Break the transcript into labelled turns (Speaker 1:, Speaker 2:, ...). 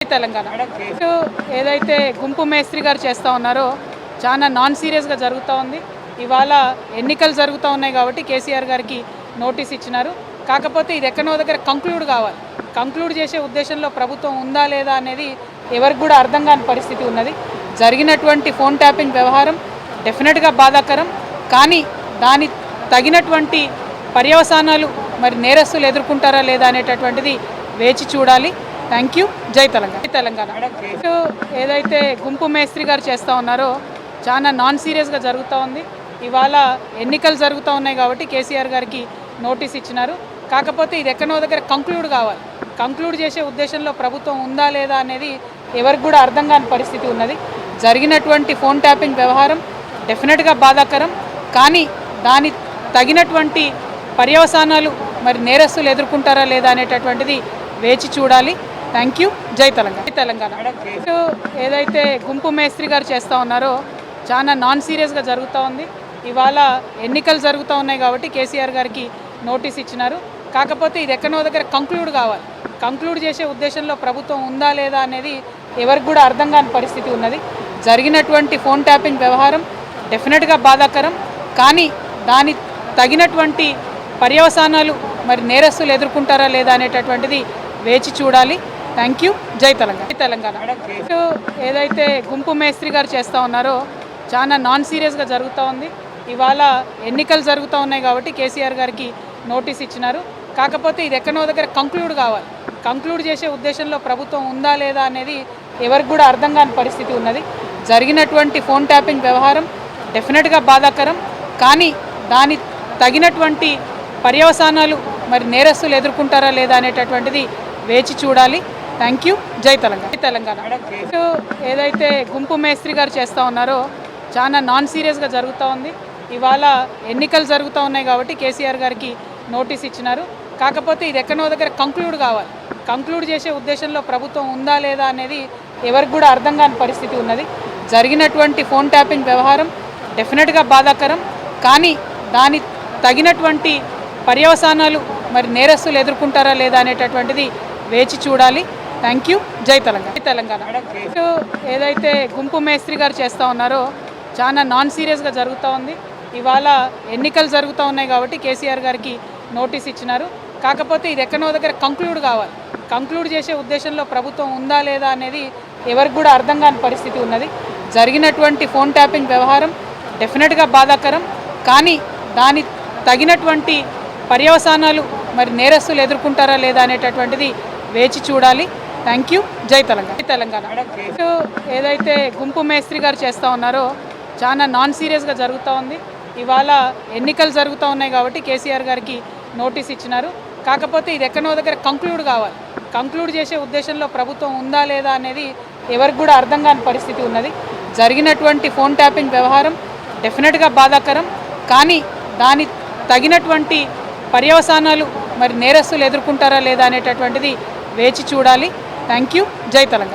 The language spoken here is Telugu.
Speaker 1: తెలంగాణ ఏదైతే గుంపు మేస్త్రి గారు చేస్తూ ఉన్నారో చాలా నాన్ సీరియస్గా జరుగుతూ ఉంది. ఇవాళ ఎన్నికలు జరుగుతూ ఉన్నాయి కాబట్టి కేసీఆర్ గారికి నోటీస్ ఇచ్చినారు. కాకపోతే ఇది ఎక్కడో దగ్గర కంక్లూడ్ కావాలి. కంక్లూడ్ చేసే ఉద్దేశంలో ప్రభుత్వం ఉందా లేదా అనేది ఎవరికి కూడా అర్థం కాని పరిస్థితి ఉన్నది. జరిగినటువంటి ఫోన్ ట్యాపింగ్ వ్యవహారం డెఫినెట్గా బాధాకరం. కానీ దాని తగినటువంటి పర్యవసానాలు మరి నేరస్తులు ఎదుర్కొంటారా లేదా అనేటటువంటిది వేచి చూడాలి. Thank you. జై తెలంగాణ. తెలంగాణ ఏదైతే గుంపు మేస్త్రి గారు చేస్తూ ఉన్నారో చాలా నాన్ సీరియస్గా జరుగుతూ ఉంది. ఇవాళ ఎన్నికలు జరుగుతూ ఉన్నాయి కాబట్టి కేసీఆర్ గారికి నోటీస్ ఇచ్చినారు. కాకపోతే ఇది ఎక్కడో దగ్గర కంక్లూడ్ కావాలి. కంక్లూడ్ చేసే ఉద్దేశంలో ప్రభుత్వం ఉందా లేదా అనేది ఎవరికి కూడా అర్థం కాని పరిస్థితి ఉన్నది. జరిగినటువంటి ఫోన్ ట్యాపింగ్ వ్యవహారం డెఫినెట్గా బాధాకరం. కానీ దాని తగినటువంటి పర్యవసానాలు మరి నేరస్తులు ఎదుర్కొంటారా లేదా అనేటటువంటిది వేచి చూడాలి. Thank you. జై తెలంగాణ. తెలంగాణ ఏదైతే గుంపు మేస్త్రి గారు చేస్తూ ఉన్నారో చాలా నాన్ సీరియస్గా జరుగుతూ ఉంది. ఇవాళ ఎన్నికలు జరుగుతూ ఉన్నాయి కాబట్టి కేసీఆర్ గారికి నోటీస్ ఇచ్చినారు. కాకపోతే ఇది ఎక్కడో దగ్గర కంక్లూడ్ కావాలి. కంక్లూడ్ చేసే ఉద్దేశంలో ప్రభుత్వం ఉందా లేదా అనేది ఎవరికి కూడా అర్థం కాని పరిస్థితి ఉన్నది. జరిగినటువంటి ఫోన్ ట్యాపింగ్ వ్యవహారం డెఫినెట్గా బాధాకరం. కానీ దాని తగినటువంటి పర్యవసానాలు మరి నేరస్తులు ఎదుర్కొంటారా లేదా అనేటటువంటిది వేచి చూడాలి. Thank you. జై తెలంగాణ. తెలంగాణ ఏదైతే గుంపు మేస్త్రి గారు చేస్తూ ఉన్నారో చాలా నాన్ సీరియస్గా జరుగుతూ ఉంది. ఇవాళ ఎన్నికలు జరుగుతూ ఉన్నాయి కాబట్టి కేసీఆర్ గారికి నోటీస్ ఇచ్చినారు. కాకపోతే ఇది ఎక్కడో దగ్గర కంక్లూడ్ కావాలి. కంక్లూడ్ చేసే ఉద్దేశంలో ప్రభుత్వం ఉందా లేదా అనేది ఎవరికి కూడా అర్థం కాని పరిస్థితి ఉన్నది. జరిగినటువంటి ఫోన్ ట్యాపింగ్ వ్యవహారం డెఫినెట్గా బాధాకరం. కానీ దాని తగినటువంటి పర్యవసానాలు మరి నేరస్తులు ఎదుర్కొంటారా లేదా అనేటటువంటిది వేచి చూడాలి. Thank you. జై తెలంగాణ. తెలంగాణ ఏదైతే గుంపు మేస్త్రి గారు చేస్తూ ఉన్నారో చాలా నాన్ సీరియస్గా జరుగుతూ ఉంది. ఇవాళ ఎన్నికలు జరుగుతూ ఉన్నాయి కాబట్టి కేసీఆర్ గారికి నోటీస్ ఇచ్చినారు. కాకపోతే ఇది ఎక్కడో దగ్గర కంక్లూడ్ కావాలి. కంక్లూడ్ చేసే ఉద్దేశంలో ప్రభుత్వం ఉందా లేదా అనేది ఎవరికి కూడా అర్థం కాని పరిస్థితి ఉన్నది. జరిగినటువంటి ఫోన్ ట్యాపింగ్ వ్యవహారం డెఫినెట్గా బాధాకరం. కానీ దాని తగినటువంటి పర్యవసానాలు మరి నేరస్తులు ఎదుర్కొంటారా లేదా అనేటటువంటిది వేచి చూడాలి. Thank you. జై తెలంగాణ. తెలంగాణ ఏదైతే గుంపు మేస్త్రి గారు చేస్తూ ఉన్నారో చాలా నాన్ సీరియస్గా జరుగుతూ ఉంది. ఇవాళ ఎన్నికలు జరుగుతూ ఉన్నాయి కాబట్టి కేసీఆర్ గారికి నోటీస్ ఇచ్చినారు. కాకపోతే ఇది ఎక్కడో దగ్గర కంక్లూడ్ కావాలి. కంక్లూడ్ చేసే ఉద్దేశంలో ప్రభుత్వం ఉందా లేదా అనేది ఎవరికి కూడా అర్థం కాని పరిస్థితి ఉన్నది. జరిగినటువంటి ఫోన్ ట్యాపింగ్ వ్యవహారం డెఫినెట్గా బాధాకరం. కానీ దాని తగినటువంటి పర్యవసానాలు మరి నేరస్తులు ఎదుర్కొంటారా లేదా అనేటటువంటిది వేచి చూడాలి. Thank you. జై తెలంగాణ. తెలంగాణ ఏదైతే గుంపు మేస్త్రి గారు చేస్తూ ఉన్నారో చాలా నాన్ సీరియస్గా జరుగుతూ ఉంది. ఇవాళ ఎన్నికలు జరుగుతూ ఉన్నాయి కాబట్టి కేసీఆర్ గారికి నోటీస్ ఇచ్చినారు. కాకపోతే ఇది ఎక్కడో దగ్గర కంక్లూడ్ కావాలి. కంక్లూడ్ చేసే ఉద్దేశంలో ప్రభుత్వం ఉందా లేదా అనేది ఎవరికి కూడా అర్థం కాని పరిస్థితి ఉన్నది. జరిగినటువంటి ఫోన్ ట్యాపింగ్ వ్యవహారం డెఫినెట్గా బాధాకరం. కానీ దాని తగినటువంటి పర్యవసానాలు మరి నేరస్తులు ఎదుర్కొంటారా లేదా అనేటటువంటిది వేచి చూడాలి. Thank you. జై తెలంగాణ.